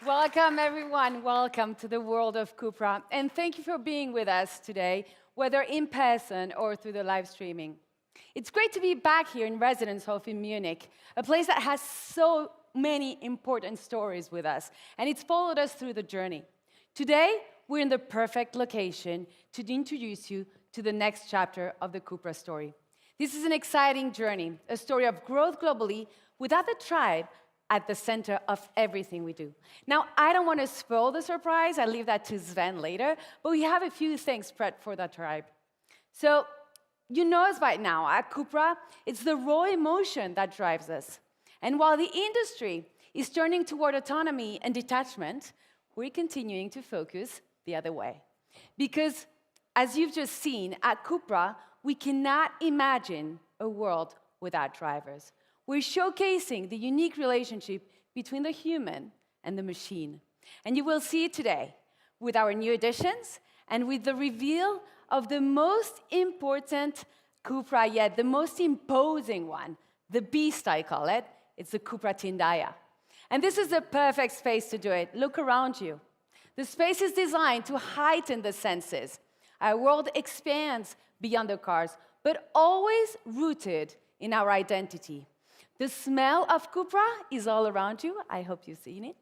Welcome, everyone. Welcome to the world of CUPRA. And thank you for being with us today, whether in person or through the live streaming. It's great to be back here in Residencehof in Munich, a place that has so many important stories with us, and it's followed us through the journey. Today, we're in the perfect location to introduce you to the next chapter of the CUPRA story. This is an exciting journey, a story of growth globally without the tribe at the center of everything we do. Now, I don't want to spoil the surprise. I'll leave that to Sven later, but we have a few things prepped for the tribe. So, you know us by now. At CUPRA, it's the raw emotion that drives us. And while the industry is turning toward autonomy and detachment, we're continuing to focus the other way. Because, as you've just seen, at CUPRA, we cannot imagine a world without drivers. We're showcasing the unique relationship between the human and the machine. And you will see it today with our new additions and with the reveal of the most important CUPRA yet, the most imposing one, the beast, I call it. It's the CUPRA Tindaya. And this is the perfect space to do it. Look around you. The space is designed to heighten the senses. Our world expands beyond the cars, but always rooted in our identity. The smell of CUPRA is all around you. I hope you've seen it.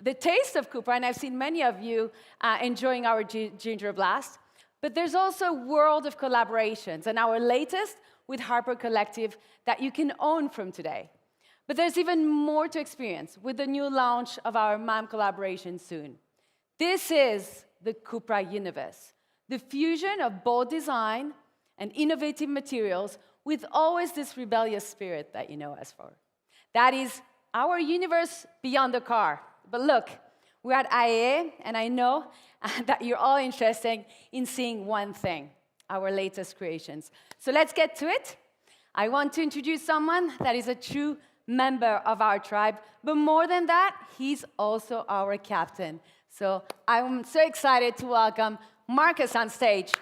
The taste of CUPRA, and I've seen many of you enjoying our Ginger Blast. But there's also a world of collaborations, and our latest with Harper Collective that you can own from today. But there's even more to experience with the new launch of our MAM collaboration soon. This is the CUPRA universe, the fusion of bold design and innovative materials with always this rebellious spirit that you know us for. That is our universe beyond the car. But look, we're at IAA, and I know that you're all interested in seeing one thing, our latest creations. So let's get to it. I want to introduce someone that is a true member of our tribe, but more than that, he's also our captain. So I'm so excited to welcome Marcus on stage.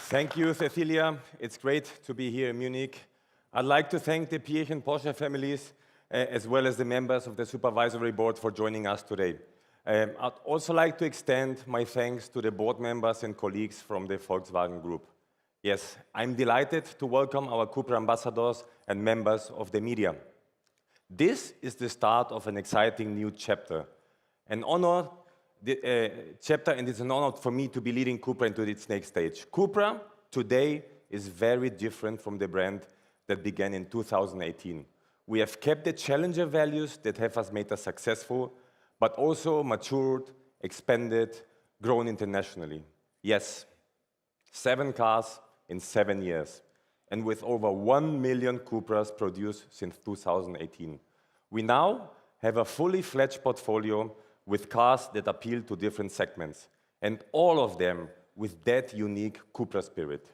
Thank you, Cecilia. It's great to be here in Munich. I'd like to thank the Piech and Porsche families, as well as the members of the supervisory board for joining us today. I'd also like to extend my thanks to the board members and colleagues from the Volkswagen Group. Yes, I'm delighted to welcome our CUPRA ambassadors and members of the media. This is the start of an exciting new chapter. An honor chapter, and it's an honor for me to be leading CUPRA into its next stage. CUPRA today is very different from the brand that began in 2018. We have kept the challenger values that have made us successful, but also matured, expanded, grown internationally. Yes, 7 cars in 7 years, and with over 1 million CUPRAs produced since 2018. We now have a fully fledged portfolio with cars that appeal to different segments, and all of them with that unique CUPRA spirit.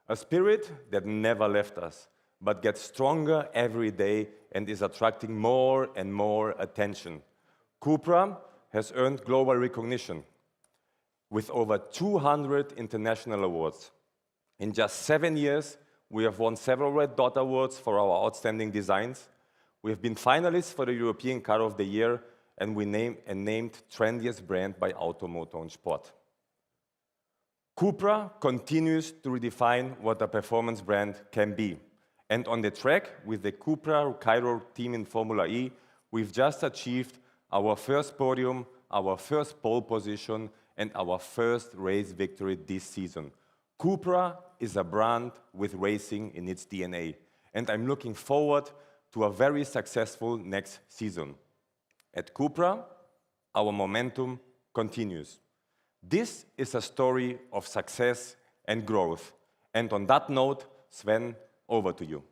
A spirit that never left us, but gets stronger every day and is attracting more and more attention. CUPRA has earned global recognition with over 200 international awards. In just 7 years, we have won several Red Dot Awards for our outstanding designs. We have been finalists for the European Car of the Year, and we named trendiest brand by Automotor und Sport. CUPRA continues to redefine what a performance brand can be. And on the track with the CUPRA Cairo team in Formula E, we've just achieved our first podium, our first pole position, and our first race victory this season. CUPRA is a brand with racing in its DNA, and I'm looking forward to a very successful next season. At CUPRA, our momentum continues. This is a story of success and growth. And on that note, Sven, over to you.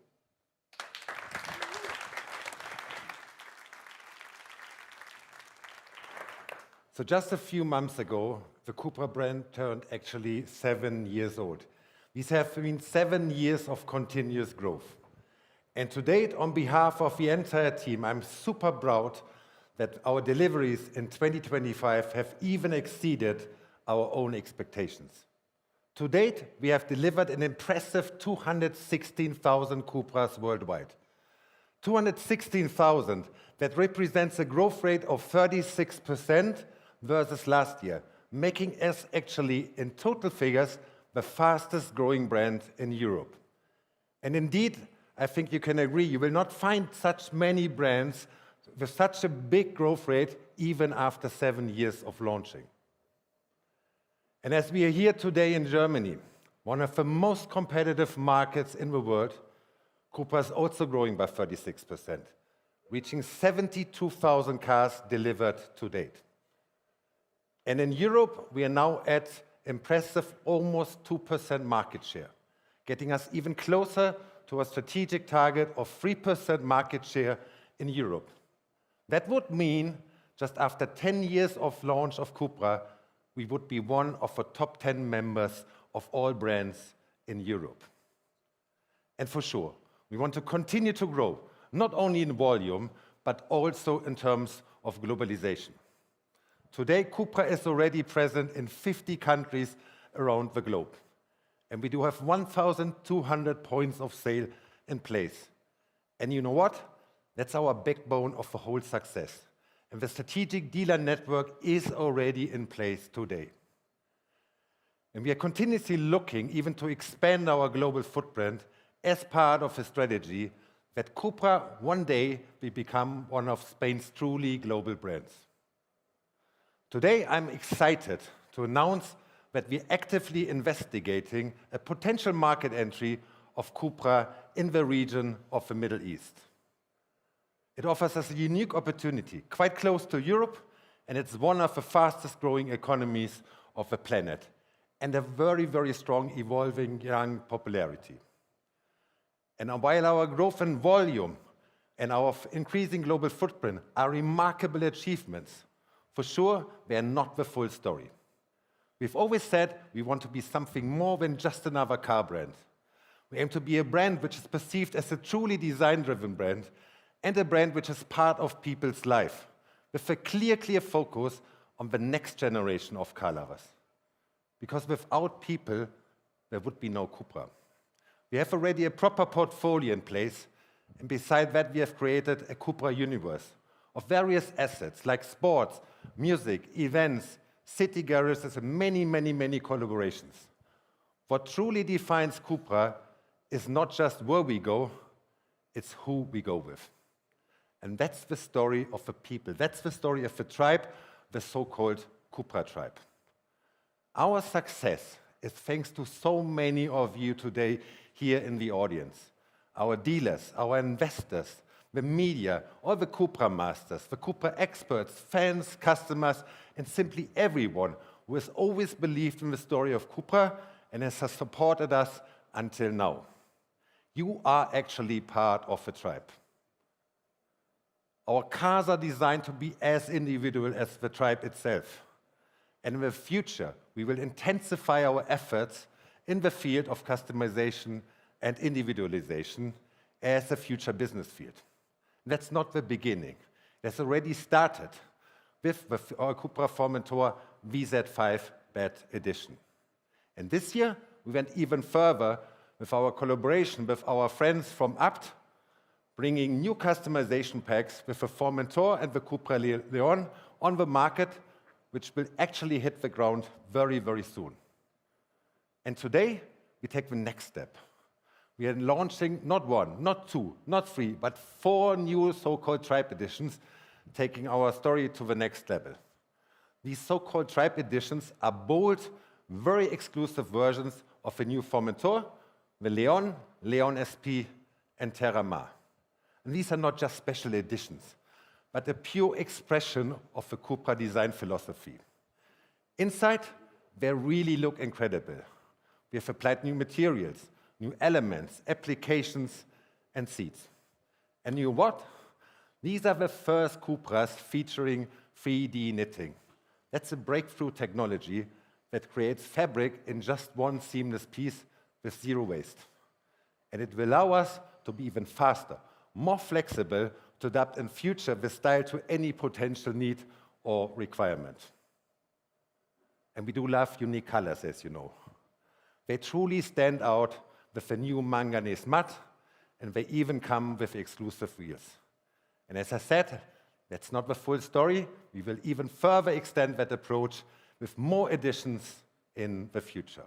So just a few months ago, the CUPRA brand turned actually 7 years old. These have been 7 years of continuous growth. And to date, on behalf of the entire team, I'm super proud that our deliveries in 2025 have even exceeded our own expectations. To date, we have delivered an impressive 216,000 CUPRAs worldwide. 216,000, that represents a growth rate of 36% versus last year, making us actually, in total figures, the fastest growing brand in Europe. And indeed, I think you can agree, you will not find such many brands with such a big growth rate even after 7 years of launching. And as we are here today in Germany, one of the most competitive markets in the world, CUPRA is also growing by 36%, reaching 72,000 cars delivered to date. And in Europe, we are now at impressive almost 2% market share, getting us even closer to a strategic target of 3% market share in Europe. That would mean, just after 10 years of launch of CUPRA, we would be one of the top 10 members of all brands in Europe. And for sure, we want to continue to grow, not only in volume, but also in terms of globalization. Today, CUPRA is already present in 50 countries around the globe. And we do have 1,200 points of sale in place. And you know what? That's our backbone of the whole success. And the strategic dealer network is already in place today. And we are continuously looking even to expand our global footprint as part of a strategy that CUPRA one day will become one of Spain's truly global brands. Today, I'm excited to announce that we're actively investigating a potential market entry of CUPRA in the region of the Middle East. It offers us a unique opportunity, quite close to Europe, and it's one of the fastest growing economies of the planet, and a very, very strong evolving young popularity. And while our growth in volume and our increasing global footprint are remarkable achievements, for sure, they are not the full story. We've always said we want to be something more than just another car brand. We aim to be a brand which is perceived as a truly design-driven brand and a brand which is part of people's life, with a clear focus on the next generation of car lovers. Because without people, there would be no CUPRA. We have already a proper portfolio in place, and beside that, we have created a CUPRA universe of various assets like sports, music, events, city garages, and many collaborations. What truly defines CUPRA is not just where we go, it's who we go with. And that's the story of the people. That's the story of the tribe, the so-called CUPRA tribe. Our success is thanks to so many of you today here in the audience. Our dealers, our investors, the media, all the CUPRA masters, the CUPRA experts, fans, customers, and simply everyone who has always believed in the story of CUPRA and has supported us until now. You are actually part of the tribe. Our cars are designed to be as individual as the tribe itself. And in the future, we will intensify our efforts in the field of customization and individualization as a future business field. That's not the beginning. That's already started with our CUPRA Formentor VZ5 BET edition. And this year, we went even further with our collaboration with our friends from Abt, bringing new customization packs with the Formentor and the CUPRA Leon on the market, which will actually hit the ground very soon. And today, we take the next step. We are launching not one, not two, not three, but 4 new so-called tribe editions, taking our story to the next level. These so-called tribe editions are bold, very exclusive versions of the new Formentor, the Leon, Leon SP, and Terra Mar. And these are not just special editions, but a pure expression of the CUPRA design philosophy. Inside, they really look incredible. We have applied new materials, new elements, applications, and seats. And you know what? These are the first CUPRAs featuring 3D knitting. That's a breakthrough technology that creates fabric in just one seamless piece with zero waste. And it will allow us to be even faster, more flexible, to adapt in future the style to any potential need or requirement. And we do love unique colors, as you know. They truly stand out with the new manganese mud, and they even come with exclusive wheels. And as I said, that's not the full story. We will even further extend that approach with more additions in the future.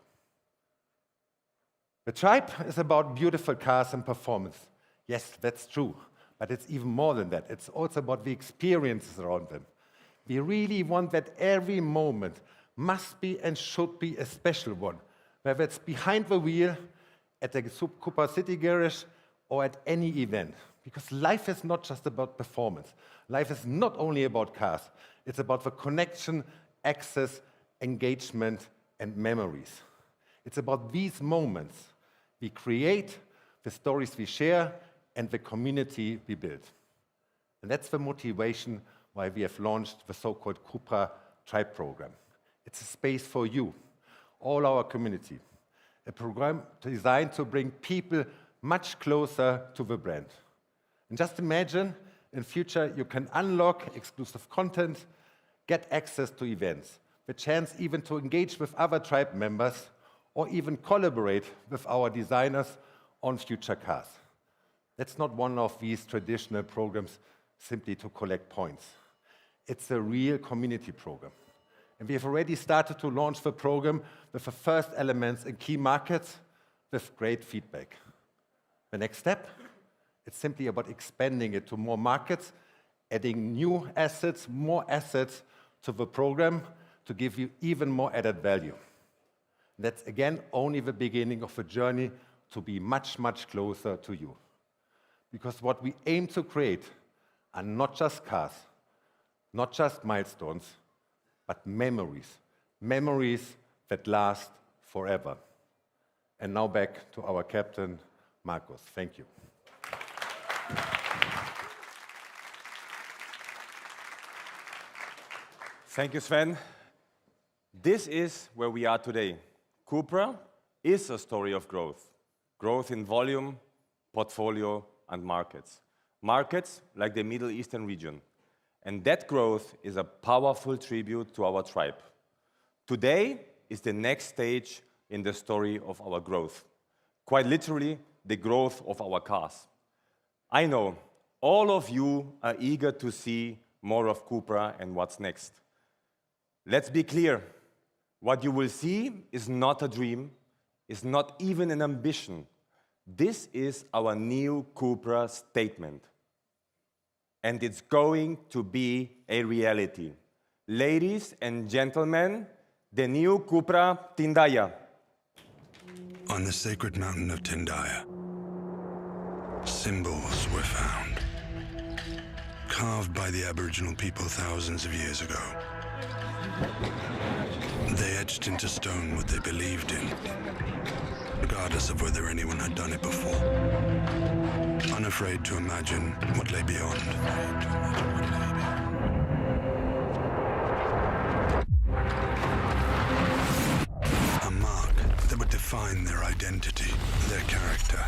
The Tribe is about beautiful cars and performance. Yes, that's true, but it's even more than that. It's also about the experiences around them. We really want that every moment must be and should be a special one, whether it's behind the wheel, at the CUPRA City Garage, or at any event. Because life is not just about performance. Life is not only about cars. It's about the connection, access, engagement, and memories. It's about these moments we create, the stories we share, and the community we build. And that's the motivation why we have launched the so-called CUPRA Tribe program. It's a space for you, all our community. A program designed to bring people much closer to the brand. And just imagine, in future, you can unlock exclusive content, get access to events, the chance even to engage with other Tribe members, or even collaborate with our designers on future cars. That's not one of these traditional programs simply to collect points. It's a real community program. And we have already started to launch the program with the first elements in key markets with great feedback. The next step, it's simply about expanding it to more markets, adding new assets, more assets to the program to give you even more added value. That's, again, only the beginning of a journey to be much, much closer to you. Because what we aim to create are not just cars, not just milestones, but memories. Memories that last forever. And now back to our captain, Markus. Thank you. Thank you, Sven. This is where we are today. CUPRA is a story of growth. Growth in volume, portfolio, and markets. Markets like the Middle Eastern region. And that growth is a powerful tribute to our tribe. Today is the next stage in the story of our growth. Quite literally, the growth of our cars. I know all of you are eager to see more of CUPRA and what's next. Let's be clear. What you will see is not a dream, is not even an ambition. This is our new CUPRA statement. And it's going to be a reality. Ladies and gentlemen, the new CUPRA Tindaya. On the sacred mountain of Tindaya, symbols were found, carved by the Aboriginal people thousands of years ago. They etched into stone what they believed in, regardless of whether anyone had done it before. Unafraid to imagine what lay beyond. A mark that would define their identity, their character,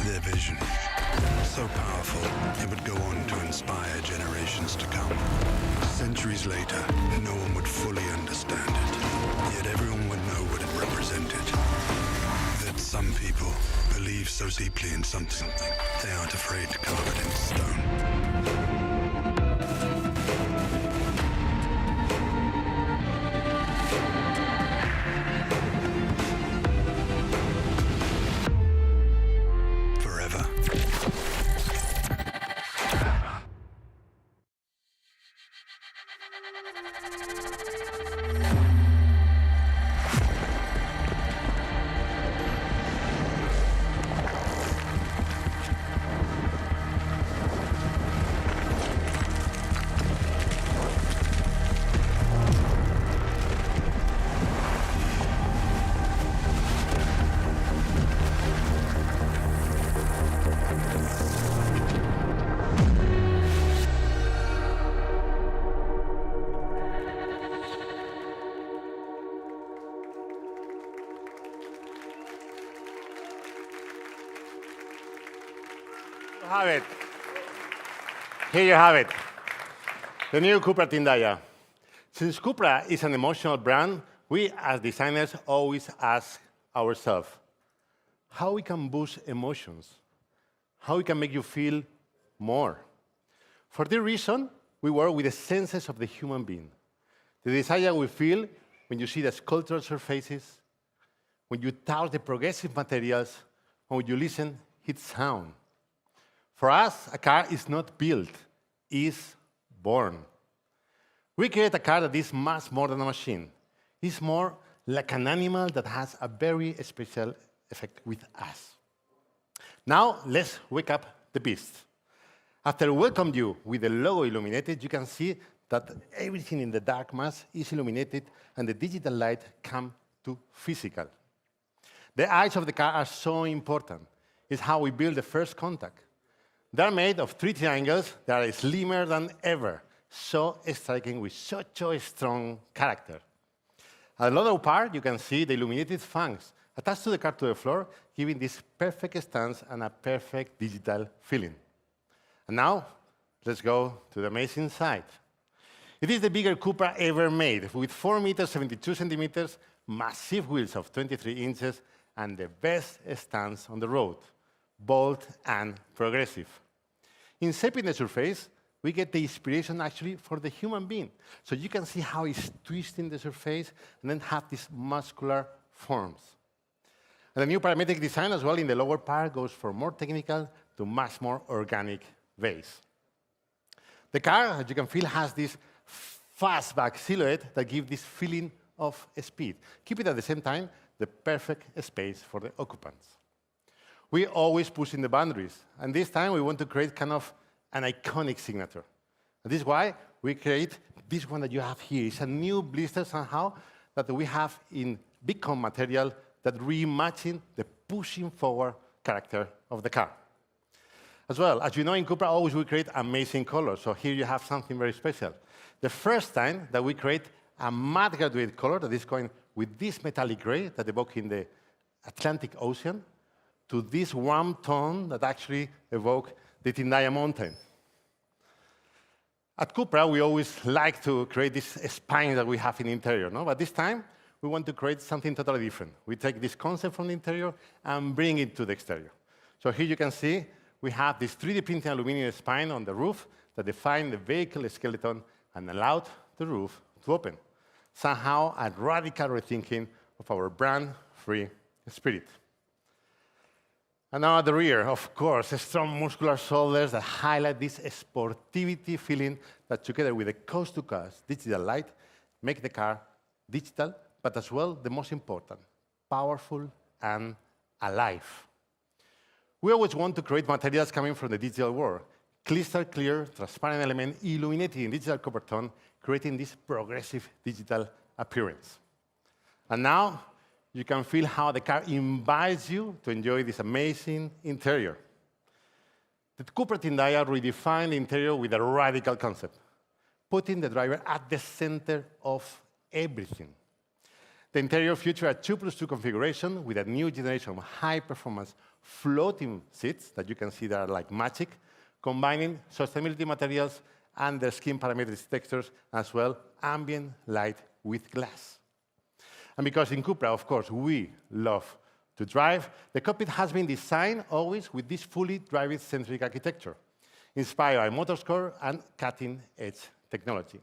their vision. So powerful, it would go on to inspire generations to come. Centuries later, no one would fully understand it, yet everyone would know what it represented. That some people believe so deeply in something, they aren't afraid to carve it in stone. Have it. Here you have it. The new CUPRA Tindaya. Since CUPRA is an emotional brand, we as designers always ask ourselves how we can boost emotions, how we can make you feel more. For this reason, we work with the senses of the human being. The desire we feel when you see the sculptural surfaces, when you touch the progressive materials, and when you listen its sound. For us, a car is not built, it's born. We create a car that is much more than a machine. It's more like an animal that has a very special effect with us. Now, let's wake up the beast. After welcome you with the logo illuminated, you can see that everything in the dark mass is illuminated and the digital light comes to physical. The eyes of the car are so important. It's how we build the first contact. They're made of 3 triangles that are slimmer than ever, so striking with such a strong character. At the lower part, you can see the illuminated fangs attached to the car to the floor, giving this perfect stance and a perfect digital feeling. And now, let's go to the amazing side. It is the biggest CUPRA ever made, with 4 meters, 72 centimeters, massive wheels of 23 inches, and the best stance on the road, bold and progressive. In shaping the surface, we get the inspiration actually for the human being. So you can see how it's twisting the surface and then have these muscular forms. And the new parametric design as well in the lower part goes from more technical to much more organic base. The car, as you can feel, has this fastback silhouette that gives this feeling of speed. Keep it at the same time the perfect space for the occupants. We always push in the boundaries, and this time we want to create kind of an iconic signature. And this is why we create this one that you have here. It's a new blister somehow that we have in big cone material that reimagine the pushing forward character of the car. As well, as you know, in CUPRA, always we create amazing colors. So here you have something very special. The first time that we create a matte graduate color that is going with this metallic gray that evokes in the Atlantic Ocean to this warm tone that actually evoke the Tindaya mountain. At CUPRA, we always like to create this spine that we have in the interior, no? But this time, we want to create something totally different. We take this concept from the interior and bring it to the exterior. So here you can see we have this 3D printed aluminum spine on the roof that define the vehicle skeleton and allowed the roof to open. Somehow, a radical rethinking of our brand-free spirit. And now at the rear, of course, strong muscular shoulders that highlight this sportivity feeling that together with the coast-to-coast digital light make the car digital, but as well, the most important, powerful and alive. We always want to create materials coming from the digital world. Crystal clear, transparent element illuminated in digital copper tone, creating this progressive digital appearance. And now, you can feel how the car invites you to enjoy this amazing interior. The CUPRA Tindaya redefined the interior with a radical concept, putting the driver at the center of everything. The interior features a 2+2 configuration with a new generation of high-performance floating seats that you can see that are like magic, combining sustainability materials and the skin parametric textures, as well ambient light with glass. And because in CUPRA, of course, we love to drive, the cockpit has been designed always with this fully driver-centric architecture, inspired by motorsport and cutting-edge technology.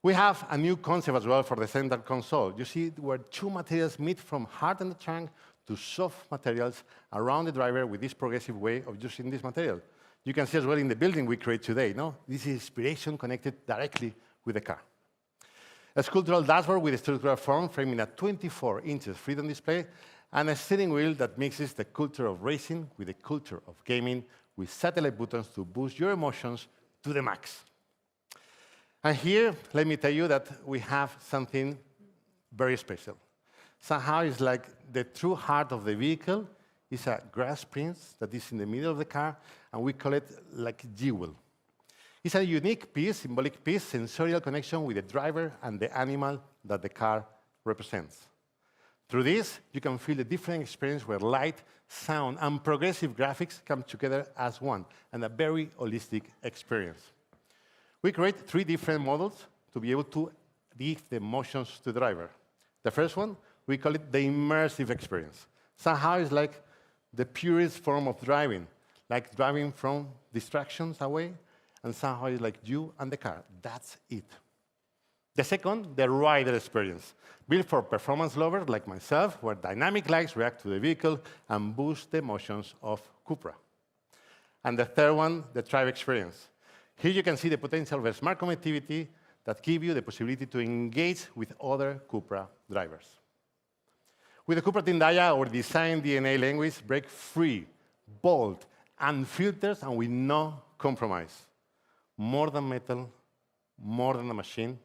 We have a new concept as well for the center console. You see where 2 materials meet from hard on the trunk to soft materials around the driver with this progressive way of using this material. You can see as well in the building we create today, no? This is inspiration connected directly with the car. A sculptural dashboard with a structural form framing a 24 inches freedom display and a steering wheel that mixes the culture of racing with the culture of gaming with satellite buttons to boost your emotions to the max. And here, let me tell you that we have something very special. Somehow it's like the true heart of the vehicle is a grass prince that is in the middle of the car, and we call it like jewel. It's a unique piece, symbolic piece, sensorial connection with the driver and the animal that the car represents. Through this, you can feel a different experience where light, sound, and progressive graphics come together as one, and a very holistic experience. We create 3 different models to be able to give the emotions to the driver. The first one, we call it the immersive experience. Somehow it's like the purest form of driving, like driving from distractions away, and somehow it's like you and the car. That's it. The second, the rider experience, built for performance lovers like myself, where dynamic lights react to the vehicle and boost the emotions of CUPRA. And the third one, the drive experience. Here you can see the potential of smart connectivity that give you the possibility to engage with other CUPRA drivers. With the CUPRA Tindaya, our design DNA language breaks free, bold, unfiltered, and with no compromise. More than metal, more than a machine,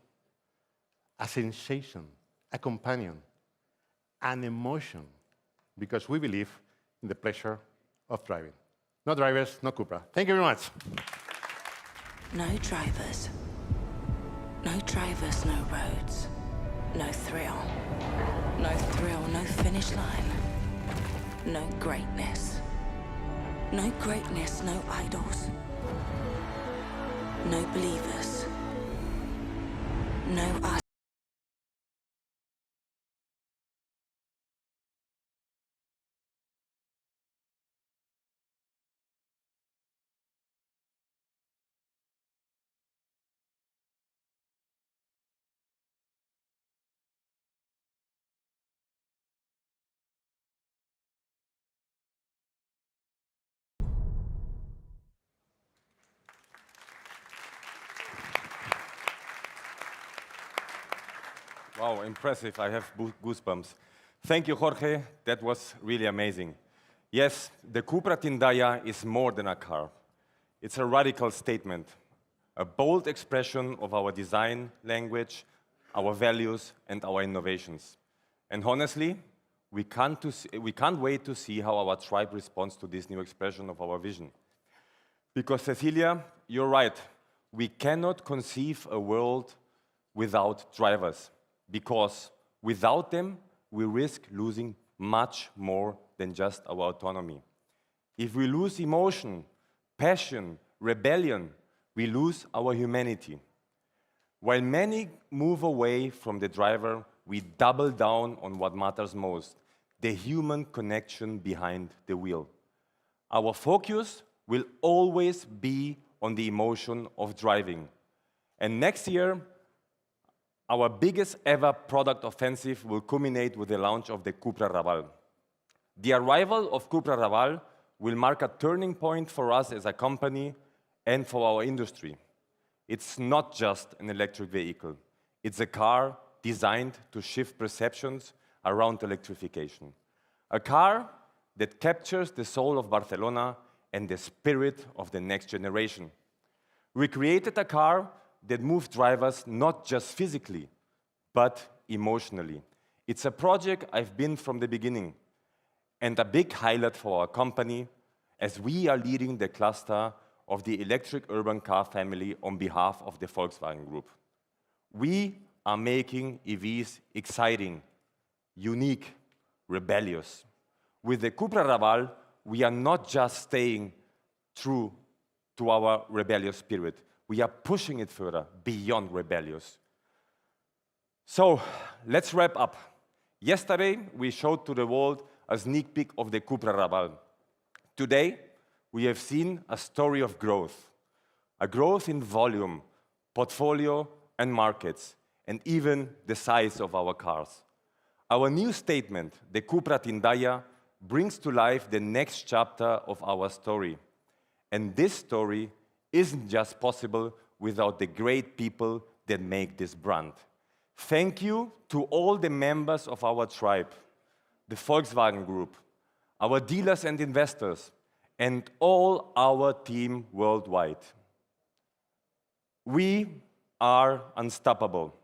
a sensation, a companion, an emotion, because we believe in the pleasure of driving. No drivers, no CUPRA. Thank you very much. No drivers. No drivers, no roads. No thrill. No thrill, no finish line. No greatness. No greatness, no idols. No believers. No us. Wow, impressive. I have goosebumps. Thank you, Jorge. That was really amazing. Yes, the CUPRA Tindaya is more than a car. It's a radical statement, a bold expression of our design language, our values, and our innovations. And honestly, we can't wait to see how our tribe responds to this new expression of our vision. Because, Cecilia, you're right. We cannot conceive a world without drivers. Because without them, we risk losing much more than just our autonomy. If we lose emotion, passion, rebellion, we lose our humanity. While many move away from the driver, we double down on what matters most, the human connection behind the wheel. Our focus will always be on the emotion of driving. And next year, our biggest ever product offensive will culminate with the launch of the CUPRA Raval. The arrival of CUPRA Raval will mark a turning point for us as a company and for our industry. It's not just an electric vehicle. It's a car designed to shift perceptions around electrification. A car that captures the soul of Barcelona and the spirit of the next generation. We created a car that moves drivers not just physically, but emotionally. It's a project I've been from the beginning, and a big highlight for our company, as we are leading the cluster of the electric urban car family on behalf of the Volkswagen Group. We are making EVs exciting, unique, rebellious. With the CUPRA Raval, we are not just staying true to our rebellious spirit. We are pushing it further, beyond rebellious. So, let's wrap up. Yesterday, we showed to the world a sneak peek of the CUPRA Raval. Today, we have seen a story of growth. A growth in volume, portfolio, and markets, and even the size of our cars. Our new statement, the CUPRA Tindaya, brings to life the next chapter of our story. And this story isn't just possible without the great people that make this brand. Thank you to all the members of our tribe, the Volkswagen Group, our dealers and investors, and all our team worldwide. We are unstoppable.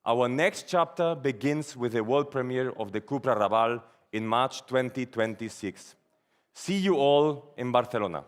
Our next chapter begins with the world premiere of the CUPRA Raval in March 2026. See you all in Barcelona.